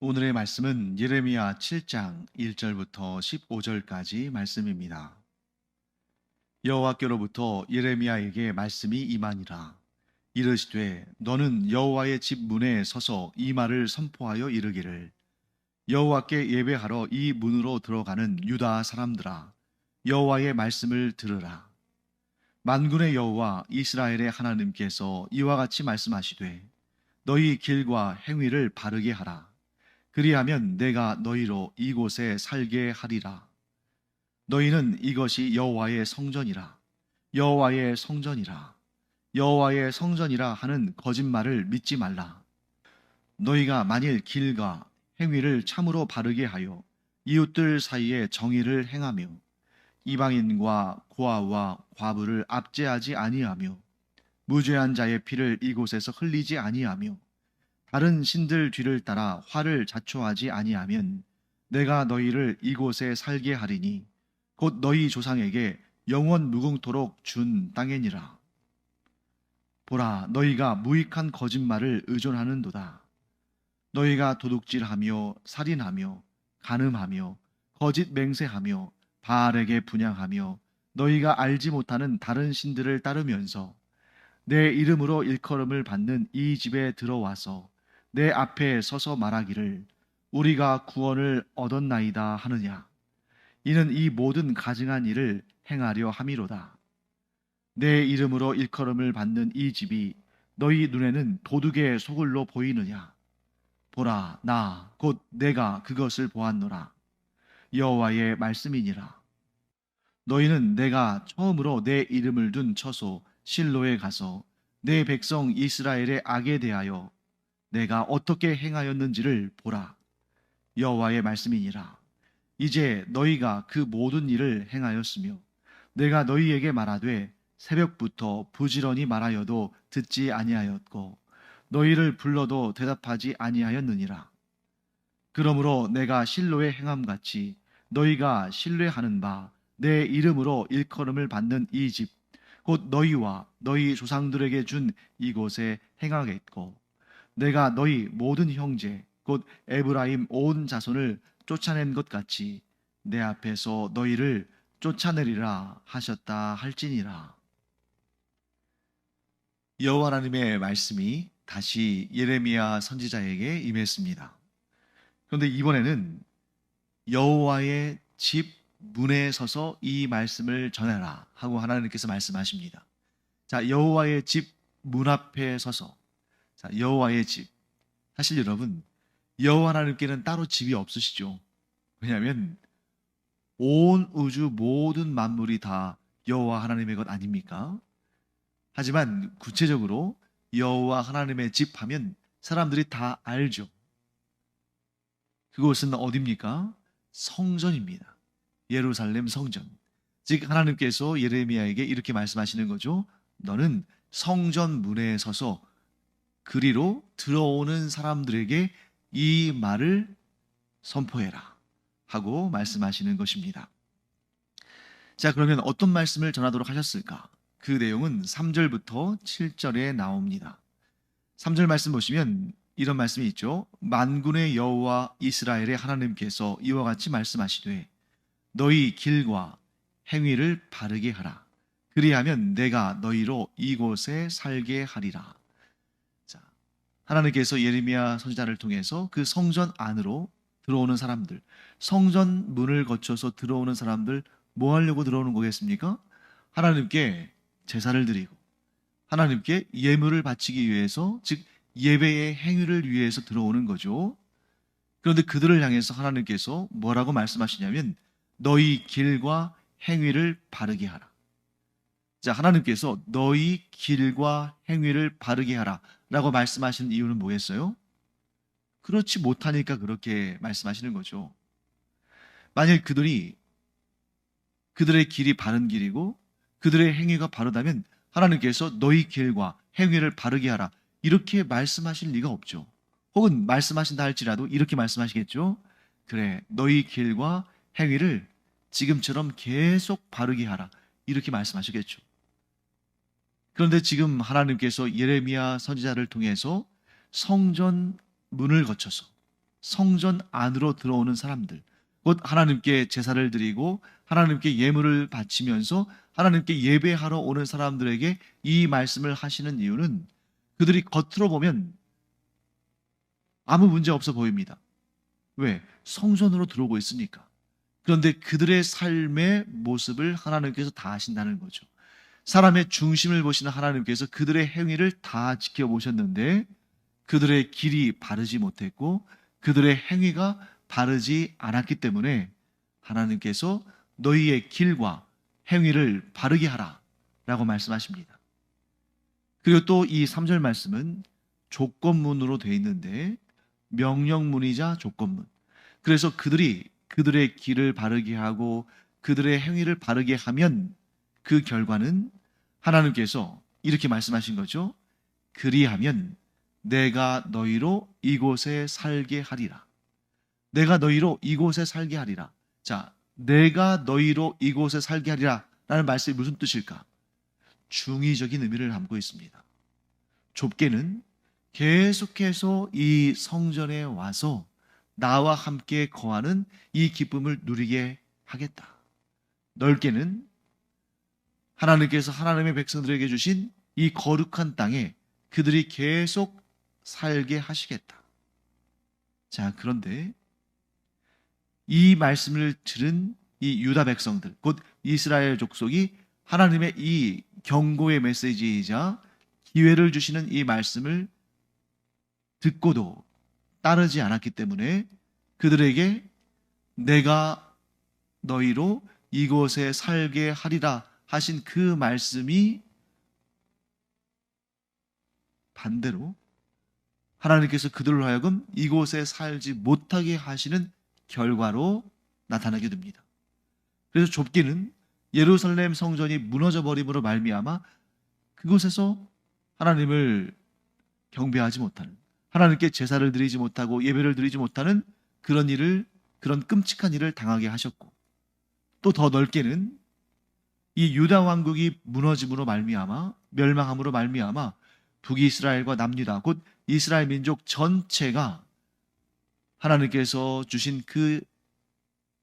오늘의 말씀은 예레미야 7장 1절부터 15절까지 말씀입니다. 여호와께로부터 예레미야에게 말씀이 임하니라. 이르시되 너는 여호와의 집 문에 서서 이 말을 선포하여 이르기를 여호와께 예배하러 이 문으로 들어가는 유다 사람들아 여호와의 말씀을 들으라. 만군의 여호와 이스라엘의 하나님께서 이와 같이 말씀하시되 너희 길과 행위를 바르게 하라. 그리하면 내가 너희로 이곳에 살게 하리라. 너희는 이것이 여호와의 성전이라. 여호와의 성전이라. 여호와의 성전이라 하는 거짓말을 믿지 말라. 너희가 만일 길과 행위를 참으로 바르게 하여 이웃들 사이에 정의를 행하며 이방인과 고아와 과부를 압제하지 아니하며 무죄한 자의 피를 이곳에서 흘리지 아니하며 다른 신들 뒤를 따라 화를 자초하지 아니하면 내가 너희를 이곳에 살게 하리니 곧 너희 조상에게 영원 무궁토록 준 땅이니라. 보라, 너희가 무익한 거짓말을 의존하는도다. 너희가 도둑질하며 살인하며 간음하며 거짓 맹세하며 바알에게 분향하며 너희가 알지 못하는 다른 신들을 따르면서 내 이름으로 일컬음을 받는 이 집에 들어와서 내 앞에 서서 말하기를 우리가 구원을 얻었나이다 하느냐. 이는 이 모든 가증한 일을 행하려 함이로다. 내 이름으로 일컬음을 받는 이 집이 너희 눈에는 도둑의 소굴로 보이느냐. 보라, 나 곧 내가 그것을 보았노라. 여호와의 말씀이니라. 너희는 내가 처음으로 내 이름을 둔 처소 실로에 가서 내 백성 이스라엘의 악에 대하여 내가 어떻게 행하였는지를 보라. 여호와의 말씀이니라. 이제 너희가 그 모든 일을 행하였으며 내가 너희에게 말하되 새벽부터 부지런히 말하여도 듣지 아니하였고 너희를 불러도 대답하지 아니하였느니라. 그러므로 내가 실로의 행함같이 너희가 신뢰하는 바 내 이름으로 일컬음을 받는 이 집 곧 너희와 너희 조상들에게 준 이곳에 행하겠고 내가 너희 모든 형제 곧 에브라임 온 자손을 쫓아낸 것 같이 내 앞에서 너희를 쫓아내리라 하셨다 할지니라. 여호와 하나님의 말씀이 다시 예레미야 선지자에게 임했습니다. 그런데 이번에는 여호와의 집 문에 서서 이 말씀을 전해라 하고 하나님께서 말씀하십니다. 자, 여호와의 집 문 앞에 서서. 자, 여호와의 집. 사실 여러분, 여호와 하나님께는 따로 집이 없으시죠. 왜냐하면 온 우주 모든 만물이 다 여호와 하나님의 것 아닙니까? 하지만 구체적으로 여호와 하나님의 집 하면 사람들이 다 알죠. 그곳은 어디입니까? 성전입니다. 예루살렘 성전. 즉 하나님께서 예레미야에게 이렇게 말씀하시는 거죠. 너는 성전 문에 서서 그리로 들어오는 사람들에게 이 말을 선포해라 하고 말씀하시는 것입니다. 자, 그러면 어떤 말씀을 전하도록 하셨을까? 그 내용은 3절부터 7절에 나옵니다. 3절 말씀 보시면 이런 말씀이 있죠. 만군의 여호와 이스라엘의 하나님께서 이와 같이 말씀하시되 너희 길과 행위를 바르게 하라. 그리하면 내가 너희로 이곳에 살게 하리라. 자, 하나님께서 예레미야 선지자를 통해서 그 성전 안으로 들어오는 사람들, 성전 문을 거쳐서 들어오는 사람들 뭐 하려고 들어오는 거겠습니까? 하나님께 제사를 드리고 하나님께 예물을 바치기 위해서, 즉 예배의 행위를 위해서 들어오는 거죠. 그런데 그들을 향해서 하나님께서 뭐라고 말씀하시냐면 너희 길과 행위를 바르게 하라. 자, 하나님께서 너희 길과 행위를 바르게 하라 라고 말씀하시는 이유는 뭐겠어요? 그렇지 못하니까 그렇게 말씀하시는 거죠. 만일 그들의 길이 바른 길이고 그들의 행위가 바르다면 하나님께서 너희 길과 행위를 바르게 하라 이렇게 말씀하실 리가 없죠. 혹은 말씀하신다 할지라도 이렇게 말씀하시겠죠. 그래, 너희 길과 행위를 지금처럼 계속 바르게 하라 이렇게 말씀하시겠죠. 그런데 지금 하나님께서 예레미야 선지자를 통해서 성전 문을 거쳐서 성전 안으로 들어오는 사람들, 곧 하나님께 제사를 드리고 하나님께 예물을 바치면서 하나님께 예배하러 오는 사람들에게 이 말씀을 하시는 이유는 그들이 겉으로 보면 아무 문제 없어 보입니다. 왜? 성전으로 들어오고 있으니까. 그런데 그들의 삶의 모습을 하나님께서 다 아신다는 거죠. 사람의 중심을 보시는 하나님께서 그들의 행위를 다 지켜보셨는데 그들의 길이 바르지 못했고 그들의 행위가 바르지 않았기 때문에 하나님께서 너희의 길과 행위를 바르게 하라 라고 말씀하십니다. 그리고 또 이 3절 말씀은 조건문으로 되어 있는데 명령문이자 조건문. 그래서 그들이 그들의 길을 바르게 하고 그들의 행위를 바르게 하면 그 결과는 하나님께서 이렇게 말씀하신 거죠. 그리하면 내가 너희로 이곳에 살게 하리라. 내가 너희로 이곳에 살게 하리라. 자, 내가 너희로 이곳에 살게 하리라 라는 말씀이 무슨 뜻일까? 중의적인 의미를 담고 있습니다. 좁게는 계속해서 이 성전에 와서 나와 함께 거하는 이 기쁨을 누리게 하겠다. 넓게는 하나님께서 하나님의 백성들에게 주신 이 거룩한 땅에 그들이 계속 살게 하시겠다. 자, 그런데 이 말씀을 들은 이 유다 백성들, 곧 이스라엘 족속이 하나님의 이 경고의 메시지이자 기회를 주시는 이 말씀을 듣고도 따르지 않았기 때문에 그들에게 내가 너희로 이곳에 살게 하리라 하신 그 말씀이 반대로 하나님께서 그들로 하여금 이곳에 살지 못하게 하시는 결과로 나타나게 됩니다. 그래서 좁기는 예루살렘 성전이 무너져 버림으로 말미암아 그곳에서 하나님을 경배하지 못하는, 하나님께 제사를 드리지 못하고 예배를 드리지 못하는 그런 끔찍한 일을 당하게 하셨고, 또 더 넓게는 이 유다 왕국이 무너짐으로 말미암아, 멸망함으로 말미암아 북이스라엘과 남유다, 곧 이스라엘 민족 전체가 하나님께서 주신 그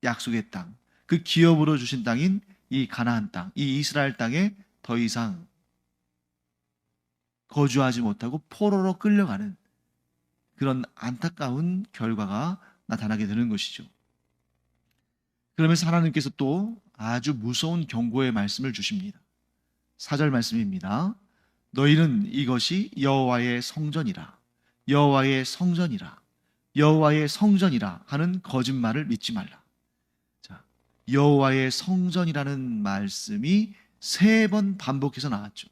약속의 땅, 그 기업으로 주신 땅인 이 가나안 땅, 이 이스라엘 땅에 더 이상 거주하지 못하고 포로로 끌려가는 그런 안타까운 결과가 나타나게 되는 것이죠. 그러면서 하나님께서 또 아주 무서운 경고의 말씀을 주십니다. 4절 말씀입니다. 너희는 이것이 여호와의 성전이라, 여호와의 성전이라, 여호와의 성전이라 하는 거짓말을 믿지 말라. 자, 여호와의 성전이라는 말씀이 3번 반복해서 나왔죠.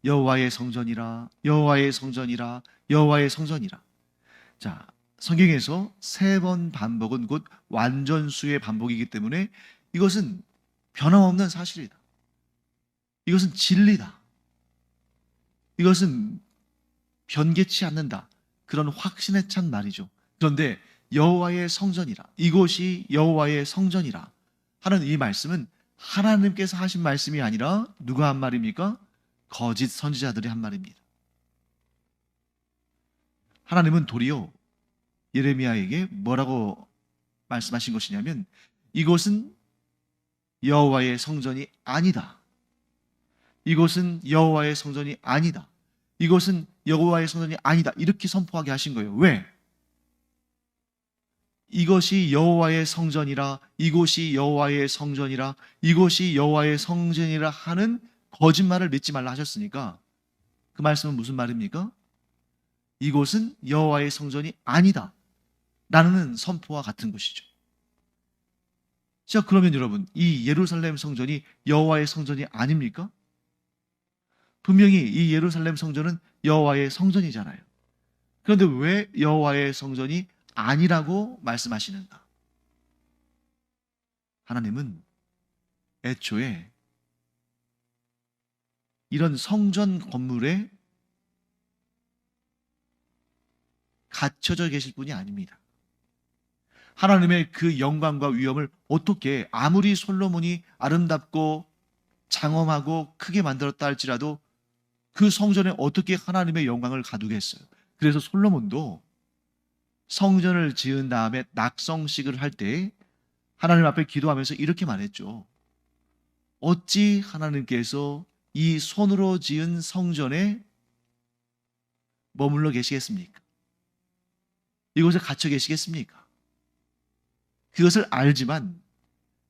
여호와의 성전이라, 여호와의 성전이라, 여호와의 성전이라. 자, 성경에서 3번 반복은 곧 완전수의 반복이기 때문에 이것은 변함없는 사실이다. 이것은 진리다. 이것은 변개치 않는다. 그런 확신에 찬 말이죠. 그런데 여호와의 성전이라, 이곳이 여호와의 성전이라 하는 이 말씀은 하나님께서 하신 말씀이 아니라 누가 한 말입니까? 거짓 선지자들이 한 말입니다. 하나님은 도리어 예레미야에게 뭐라고 말씀하신 것이냐면 이곳은 여호와의 성전이 아니다. 이곳은 여호와의 성전이 아니다. 이곳은 여호와의 성전이 아니다. 이렇게 선포하게 하신 거예요. 왜? 이것이 여호와의 성전이라, 이곳이 여호와의 성전이라, 이곳이 여호와의 성전이라 하는 거짓말을 믿지 말라 하셨으니까 그 말씀은 무슨 말입니까? 이곳은 여호와의 성전이 아니다 라는 선포와 같은 것이죠. 자, 그러면 여러분, 이 예루살렘 성전이 여호와의 성전이 아닙니까? 분명히 이 예루살렘 성전은 여호와의 성전이잖아요. 그런데 왜 여호와의 성전이 아니라고 말씀하시는가? 하나님은 애초에 이런 성전 건물에 갇혀져 계실 분이 아닙니다. 하나님의 그 영광과 위엄을 어떻게 아무리 솔로몬이 아름답고 장엄하고 크게 만들었다 할지라도 그 성전에 어떻게 하나님의 영광을 가두겠어요? 그래서 솔로몬도 성전을 지은 다음에 낙성식을 할 때 하나님 앞에 기도하면서 이렇게 말했죠. 어찌 하나님께서 이 손으로 지은 성전에 머물러 계시겠습니까? 이곳에 갇혀 계시겠습니까? 그것을 알지만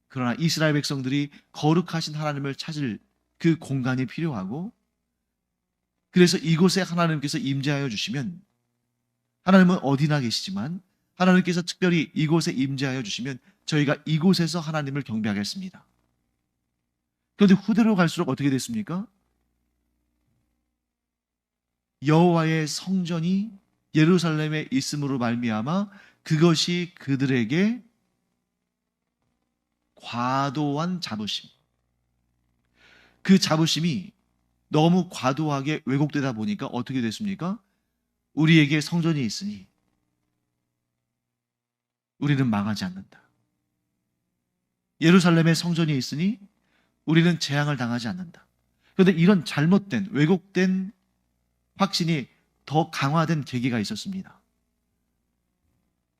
그러나 이스라엘 백성들이 거룩하신 하나님을 찾을 그 공간이 필요하고, 그래서 이곳에 하나님께서 임재하여 주시면, 하나님은 어디나 계시지만 하나님께서 특별히 이곳에 임재하여 주시면 저희가 이곳에서 하나님을 경배하겠습니다. 그런데 후대로 갈수록 어떻게 됐습니까? 여호와의 성전이 예루살렘에 있음으로 말미암아 그것이 그들에게 과도한 자부심, 그 자부심이 너무 과도하게 왜곡되다 보니까 어떻게 됐습니까? 우리에게 성전이 있으니 우리는 망하지 않는다. 예루살렘에 성전이 있으니 우리는 재앙을 당하지 않는다. 그런데 이런 잘못된, 왜곡된 확신이 더 강화된 계기가 있었습니다.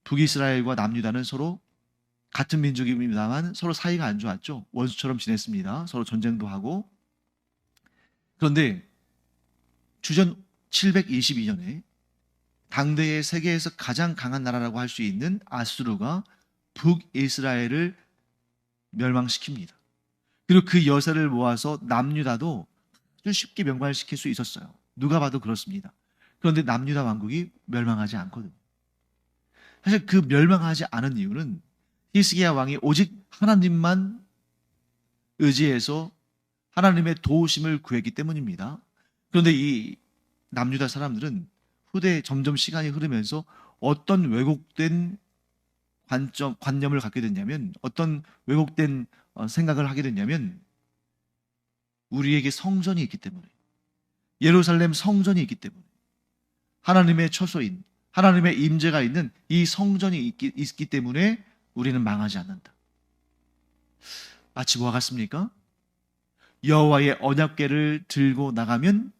북이스라엘과 남유다는 서로 같은 민족입니다만 서로 사이가 안 좋았죠. 원수처럼 지냈습니다. 서로 전쟁도 하고. 그런데 주전 722년에 당대의 세계에서 가장 강한 나라라고 할 수 있는 아수르가 북이스라엘을 멸망시킵니다. 그리고 그 여세를 모아서 남유다도 아주 쉽게 멸망시킬 수 있었어요. 누가 봐도 그렇습니다. 그런데 남유다 왕국이 멸망하지 않거든요. 사실 그 멸망하지 않은 이유는 히스기야 왕이 오직 하나님만 의지해서 하나님의 도우심을 구했기 때문입니다. 그런데 이 남유다 사람들은 후대에 점점 시간이 흐르면서 어떤 왜곡된 관념을 갖게 됐냐면, 어떤 왜곡된 생각을 하게 됐냐면, 우리에게 성전이 있기 때문에, 예루살렘 성전이 있기 때문에, 하나님의 처소인, 하나님의 임재가 있는 이 성전이 있기 때문에 우리는 망하지 않는다. 마치 뭐와 같습니까? 여호와의 언약궤를 들고 나가면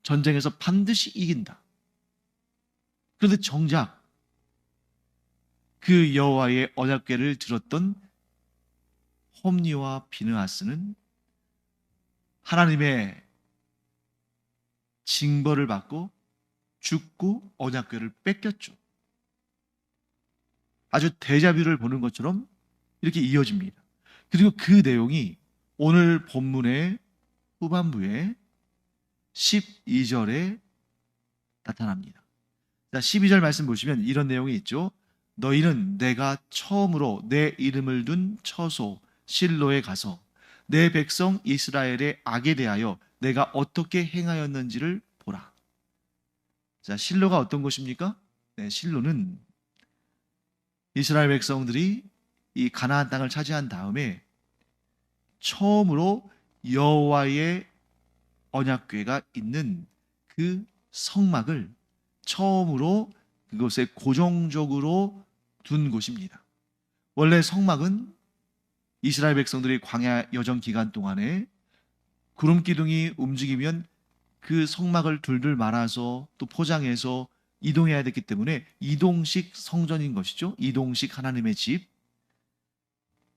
전쟁에서 반드시 이긴다. 그런데 정작 그 여호와의 언약궤를 들었던 홈니와 비느하스는 하나님의 징벌을 받고 죽고 언약궤를 뺏겼죠. 아주 데자뷰를 보는 것처럼 이렇게 이어집니다. 그리고 그 내용이 오늘 본문의 후반부에 12절에 나타납니다. 자, 12절 말씀 보시면 이런 내용이 있죠. 너희는 내가 처음으로 내 이름을 둔 처소 실로에 가서 내 백성 이스라엘의 악에 대하여 내가 어떻게 행하였는지를 보라. 자, 실로가 어떤 곳입니까? 네, 실로는 이스라엘 백성들이 이 가나안 땅을 차지한 다음에 처음으로 여호와의 언약궤가 있는 그 성막을 처음으로 그곳에 고정적으로 둔 곳입니다. 원래 성막은 이스라엘 백성들이 광야 여정 기간 동안에 구름 기둥이 움직이면 그 성막을 둘둘 말아서 또 포장해서 이동해야 됐기 때문에 이동식 성전인 것이죠. 이동식 하나님의 집.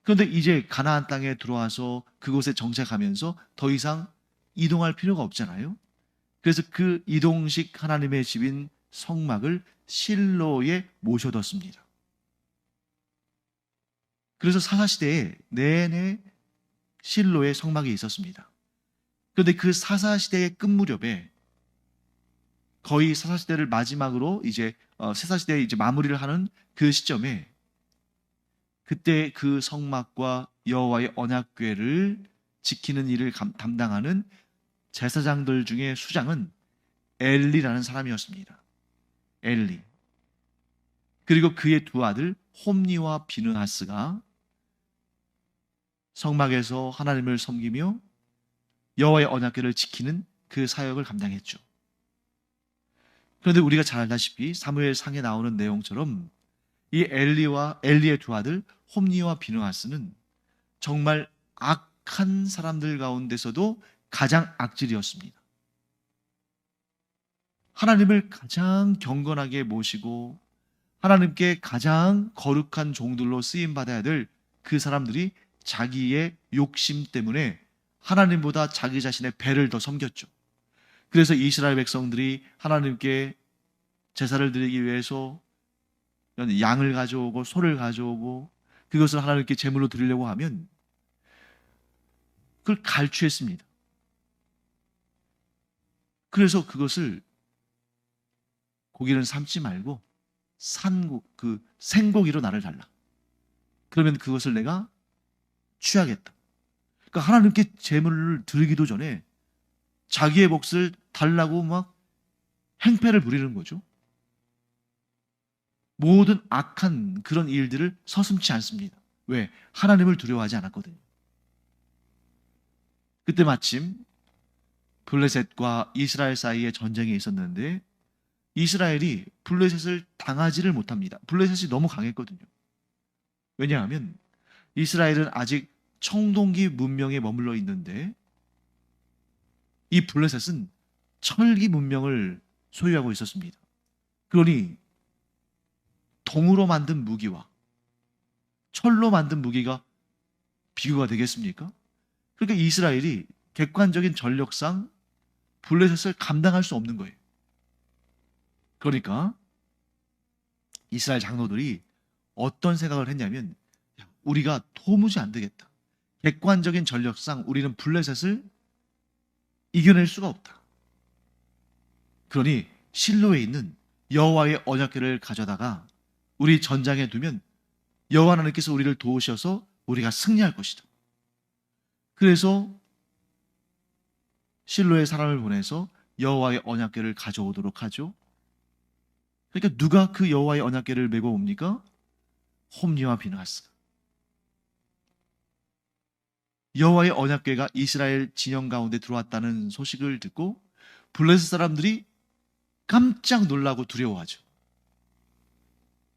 그런데 이제 가나안 땅에 들어와서 그곳에 정착하면서 더 이상 이동할 필요가 없잖아요. 그래서 그 이동식 하나님의 집인 성막을 실로에 모셔뒀습니다. 그래서 사사시대에 내내 실로에 성막이 있었습니다. 그런데 그 사사시대의 끝무렵에 거의 사사시대를 마지막으로 이제 세사시대에 이제 마무리를 하는 그 시점에 그때 그 성막과 여호와의 언약궤를 지키는 일을 담당하는 제사장들 중에 수장은 엘리라는 사람이었습니다. 엘리. 그리고 그의 두 아들 홈니와 비느하스가 성막에서 하나님을 섬기며 여호와의 언약궤를 지키는 그 사역을 감당했죠. 그런데 우리가 잘 알다시피 사무엘상에 나오는 내용처럼 이 엘리의 두 아들 홈니와 비느하스는 정말 악한 사람들 가운데서도 가장 악질이었습니다. 하나님을 가장 경건하게 모시고 하나님께 가장 거룩한 종들로 쓰임 받아야 될 그 사람들이 자기의 욕심 때문에 하나님보다 자기 자신의 배를 더 섬겼죠. 그래서 이스라엘 백성들이 하나님께 제사를 드리기 위해서 양을 가져오고 소를 가져오고 그것을 하나님께 제물로 드리려고 하면 그걸 갈취했습니다. 그래서 그것을 고기는 삶지 말고 생고기로 나를 달라. 그러면 그것을 내가 취하겠다. 그러니까 하나님께 제물을 드리기도 전에 자기의 몫을 달라고 막 행패를 부리는 거죠. 모든 악한 그런 일들을 서슴지 않습니다. 왜? 하나님을 두려워하지 않았거든요. 그때 마침 블레셋과 이스라엘 사이에 전쟁이 있었는데 이스라엘이 블레셋을 당하지를 못합니다. 블레셋이 너무 강했거든요. 왜냐하면 이스라엘은 아직 청동기 문명에 머물러 있는데 이 블레셋은 철기 문명을 소유하고 있었습니다. 그러니 동으로 만든 무기와 철로 만든 무기가 비교가 되겠습니까? 그러니까 이스라엘이 객관적인 전력상 블레셋을 감당할 수 없는 거예요. 그러니까 이스라엘 장로들이 어떤 생각을 했냐면 우리가 도무지 안 되겠다. 객관적인 전력상 우리는 블레셋을 이겨낼 수가 없다. 그러니 실로에 있는 여호와의 언약궤를 가져다가 우리 전장에 두면 여호와 하나님께서 우리를 도우셔서 우리가 승리할 것이다. 그래서 실로에 사람을 보내서 여호와의 언약궤를 가져오도록 하죠. 그러니까 누가 그 여호와의 언약궤를 메고 옵니까? 홈리와 비느하스가. 여호와의 언약궤가 이스라엘 진영 가운데 들어왔다는 소식을 듣고 블레셋 사람들이 깜짝 놀라고 두려워하죠.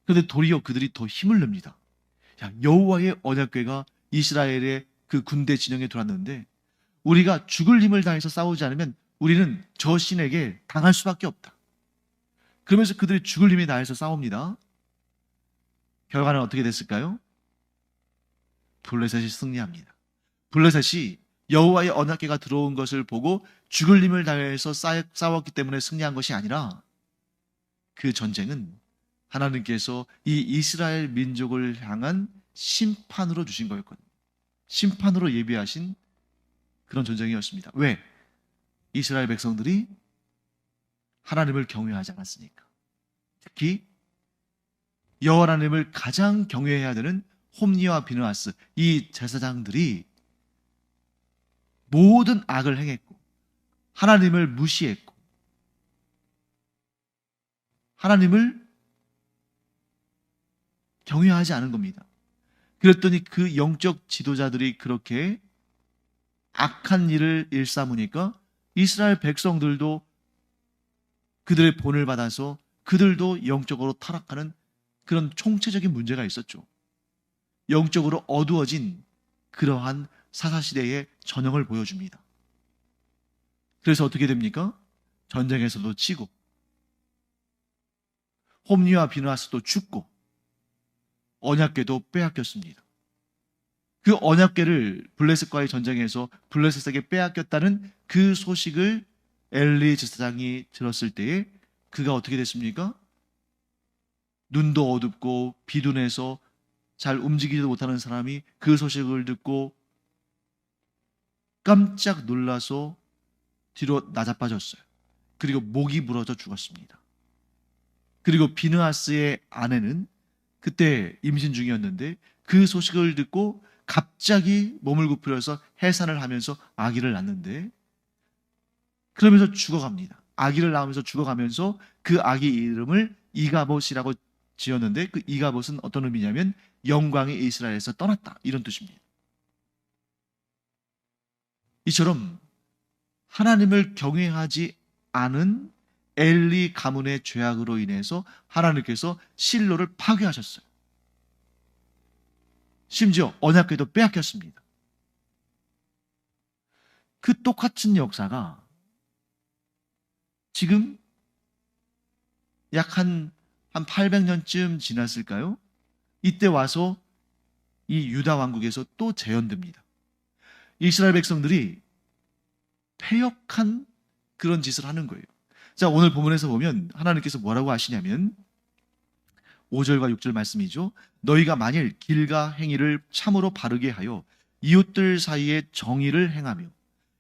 그런데 도리어 그들이 더 힘을 냅니다. 여호와의 언약궤가 이스라엘의 그 군대 진영에 들어왔는데 우리가 죽을 힘을 다해서 싸우지 않으면 우리는 저 신에게 당할 수밖에 없다. 그러면서 그들이 죽을 힘을 다해서 싸웁니다. 결과는 어떻게 됐을까요? 블레셋이 승리합니다. 블레셋이 여호와의 언약궤가 들어온 것을 보고 죽을 힘을 다해서 싸웠기 때문에 승리한 것이 아니라 그 전쟁은 하나님께서 이 이스라엘 민족을 향한 심판으로 주신 거였거든요. 심판으로 예비하신 그런 전쟁이었습니다. 왜? 이스라엘 백성들이 하나님을 경외하지 않았으니까. 특히 여호와 하나님을 가장 경외해야 되는 홈리와 비느하스 이 제사장들이 모든 악을 행했고 하나님을 무시했고 하나님을 경외하지 않은 겁니다. 그랬더니 그 영적 지도자들이 그렇게 악한 일을 일삼으니까 이스라엘 백성들도 그들의 본을 받아서 그들도 영적으로 타락하는 그런 총체적인 문제가 있었죠. 영적으로 어두워진 그러한 사사시대의 전형을 보여줍니다. 그래서 어떻게 됩니까? 전쟁에서도 치고 홈리와 비느하스도 죽고 언약궤도 빼앗겼습니다. 그 언약궤를 블레셋과의 전쟁에서 블레셋에게 빼앗겼다는 그 소식을 엘리 제사장이 들었을 때에 그가 어떻게 됐습니까? 눈도 어둡고 비둔해서 잘 움직이지도 못하는 사람이 그 소식을 듣고 깜짝 놀라서 뒤로 나자빠졌어요. 그리고 목이 부러져 죽었습니다. 그리고 비느하스의 아내는 그때 임신 중이었는데 그 소식을 듣고 갑자기 몸을 굽히려서 해산을 하면서 아기를 낳는데 그러면서 죽어갑니다. 아기를 낳으면서 죽어가면서 그 아기 이름을 이가봇이라고 지었는데 그 이가봇은 어떤 의미냐면 영광이 이스라엘에서 떠났다 이런 뜻입니다. 이처럼 하나님을 경외하지 않은 엘리 가문의 죄악으로 인해서 하나님께서 실로를 파괴하셨어요. 심지어 언약궤도 빼앗겼습니다. 그 똑같은 역사가 지금 약 한 한 800년쯤 지났을까요? 이때 와서 이 유다 왕국에서 또 재현됩니다. 이스라엘 백성들이 패역한 그런 짓을 하는 거예요. 자, 오늘 본문에서 보면 하나님께서 뭐라고 하시냐면 5절과 6절 말씀이죠. 너희가 만일 길가 행위를 참으로 바르게 하여 이웃들 사이에 정의를 행하며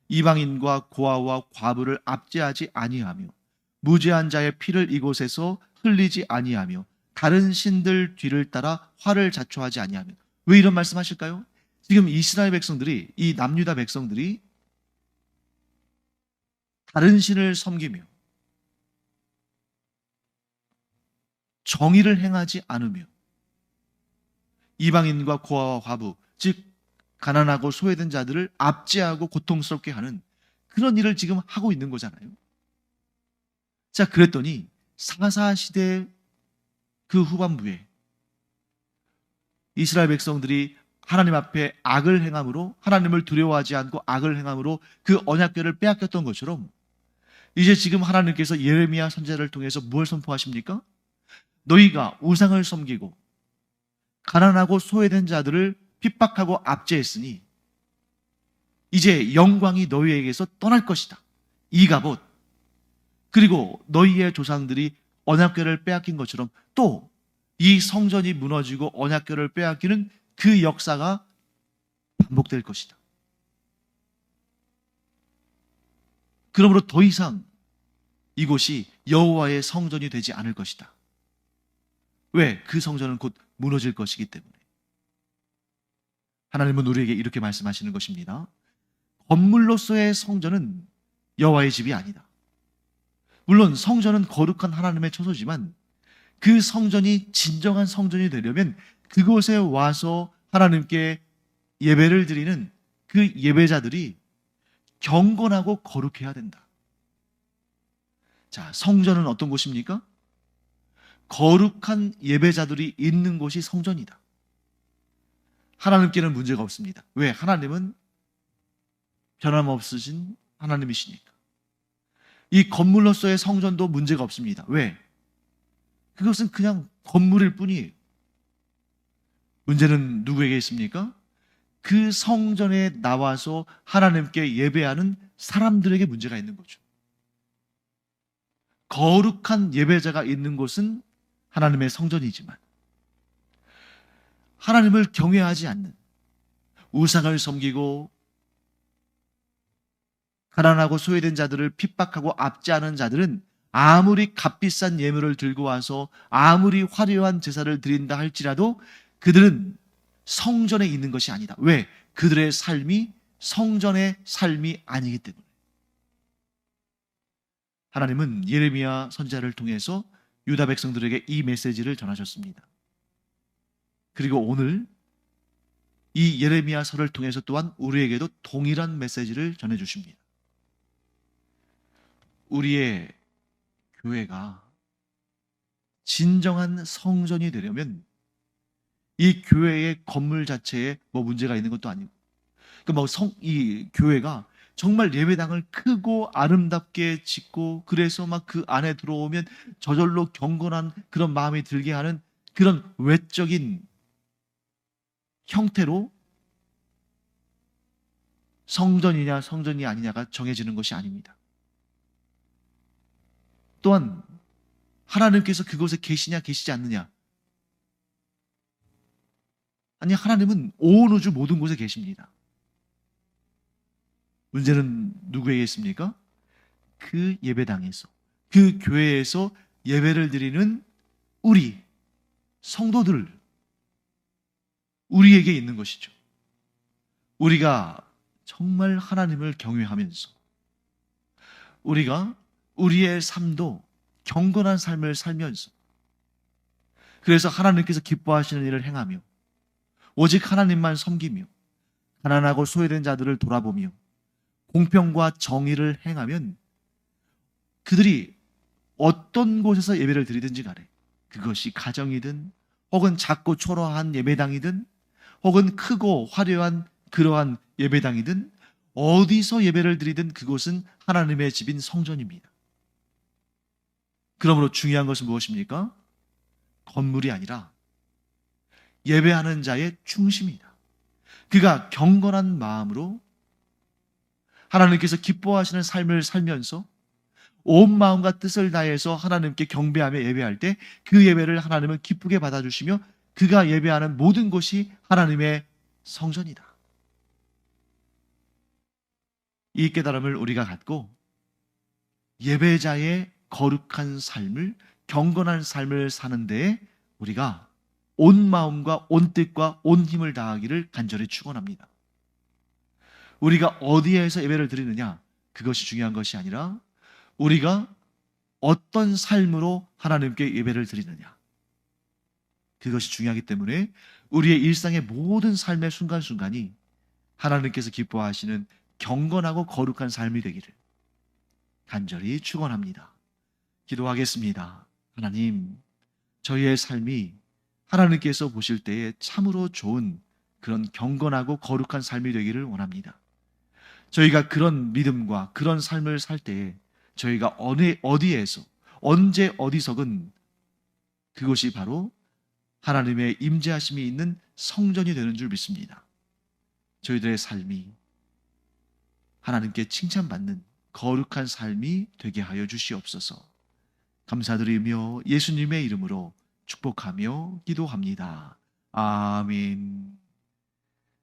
이방인과 고아와 과부를 압제하지 아니하며 무죄한 자의 피를 이곳에서 흘리지 아니하며 다른 신들 뒤를 따라 화를 자초하지 아니하며. 왜 이런 말씀하실까요? 지금 이스라엘 백성들이, 이 남유다 백성들이 다른 신을 섬기며 정의를 행하지 않으며 이방인과 고아와 과부, 즉 가난하고 소외된 자들을 압제하고 고통스럽게 하는 그런 일을 지금 하고 있는 거잖아요. 자, 그랬더니 사사시대 그 후반부에 이스라엘 백성들이 하나님 앞에 악을 행함으로, 하나님을 두려워하지 않고 악을 행함으로 그 언약궤를 빼앗겼던 것처럼 이제 지금 하나님께서 예레미야 선지자를 통해서 무엇을 선포하십니까? 너희가 우상을 섬기고 가난하고 소외된 자들을 핍박하고 압제했으니 이제 영광이 너희에게서 떠날 것이다. 이가봇. 그리고 너희의 조상들이 언약궤를 빼앗긴 것처럼 또 이 성전이 무너지고 언약궤를 빼앗기는 그 역사가 반복될 것이다. 그러므로 더 이상 이곳이 여호와의 성전이 되지 않을 것이다. 왜? 그 성전은 곧 무너질 것이기 때문에. 하나님은 우리에게 이렇게 말씀하시는 것입니다. 건물로서의 성전은 여호와의 집이 아니다. 물론 성전은 거룩한 하나님의 처소지만 그 성전이 진정한 성전이 되려면 그곳에 와서 하나님께 예배를 드리는 그 예배자들이 경건하고 거룩해야 된다. 자, 성전은 어떤 곳입니까? 거룩한 예배자들이 있는 곳이 성전이다. 하나님께는 문제가 없습니다. 왜? 하나님은 변함없으신 하나님이시니까. 이 건물로서의 성전도 문제가 없습니다. 왜? 그것은 그냥 건물일 뿐이에요. 문제는 누구에게 있습니까? 그 성전에 나와서 하나님께 예배하는 사람들에게 문제가 있는 거죠. 거룩한 예배자가 있는 곳은 하나님의 성전이지만 하나님을 경외하지 않는, 우상을 섬기고 가난하고 소외된 자들을 핍박하고 압제하는 자들은 아무리 값비싼 예물을 들고 와서 아무리 화려한 제사를 드린다 할지라도 그들은 성전에 있는 것이 아니다. 왜? 그들의 삶이 성전의 삶이 아니기 때문에. 하나님은 예레미야 선지자를 통해서 유다 백성들에게 이 메시지를 전하셨습니다. 그리고 오늘 이 예레미야서를 통해서 또한 우리에게도 동일한 메시지를 전해주십니다. 우리의 교회가 진정한 성전이 되려면 이 교회의 건물 자체에 뭐 문제가 있는 것도 아니고, 이 교회가 정말 예배당을 크고 아름답게 짓고 그래서 막 그 안에 들어오면 저절로 경건한 그런 마음이 들게 하는 그런 외적인 형태로 성전이냐 성전이 아니냐가 정해지는 것이 아닙니다. 또한 하나님께서 그곳에 계시냐 계시지 않느냐, 아니 하나님은 온 우주 모든 곳에 계십니다. 문제는 누구에게 있습니까? 그 예배당에서, 그 교회에서 예배를 드리는 우리 성도들, 우리에게 있는 것이죠. 우리가 정말 하나님을 경외하면서 우리가 우리의 삶도 경건한 삶을 살면서, 그래서 하나님께서 기뻐하시는 일을 행하며 오직 하나님만 섬기며 가난하고 소외된 자들을 돌아보며 공평과 정의를 행하면 그들이 어떤 곳에서 예배를 드리든지 간에, 그것이 가정이든 혹은 작고 초라한 예배당이든 혹은 크고 화려한 그러한 예배당이든 어디서 예배를 드리든 그곳은 하나님의 집인 성전입니다. 그러므로 중요한 것은 무엇입니까? 건물이 아니라 예배하는 자의 중심이다. 그가 경건한 마음으로 하나님께서 기뻐하시는 삶을 살면서 온 마음과 뜻을 다해서 하나님께 경배하며 예배할 때 그 예배를 하나님은 기쁘게 받아주시며 그가 예배하는 모든 곳이 하나님의 성전이다. 이 깨달음을 우리가 갖고 예배자의 거룩한 삶을, 경건한 삶을 사는 데에 우리가 온 마음과 온 뜻과 온 힘을 다하기를 간절히 축원합니다. 우리가 어디에서 예배를 드리느냐, 그것이 중요한 것이 아니라 우리가 어떤 삶으로 하나님께 예배를 드리느냐, 그것이 중요하기 때문에 우리의 일상의 모든 삶의 순간순간이 하나님께서 기뻐하시는 경건하고 거룩한 삶이 되기를 간절히 축원합니다. 기도하겠습니다. 하나님, 저희의 삶이 하나님께서 보실 때에 참으로 좋은 그런 경건하고 거룩한 삶이 되기를 원합니다. 저희가 그런 믿음과 그런 삶을 살 때에 저희가 어디에서 언제 어디서건 그것이 바로 하나님의 임재하심이 있는 성전이 되는 줄 믿습니다. 저희들의 삶이 하나님께 칭찬받는 거룩한 삶이 되게 하여 주시옵소서. 감사드리며 예수님의 이름으로 축복하며 기도합니다. 아멘.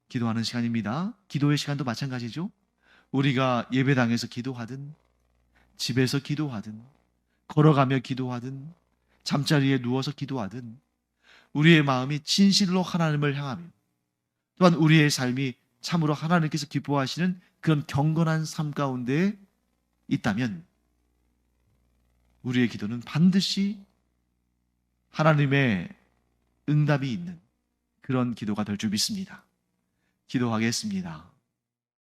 기도하는 시간입니다. 기도의 시간도 마찬가지죠. 우리가 예배당에서 기도하든 집에서 기도하든 걸어가며 기도하든 잠자리에 누워서 기도하든 우리의 마음이 진실로 하나님을 향하며 또한 우리의 삶이 참으로 하나님께서 기뻐하시는 그런 경건한 삶 가운데 있다면 우리의 기도는 반드시 하나님의 응답이 있는 그런 기도가 될 줄 믿습니다. 기도하겠습니다.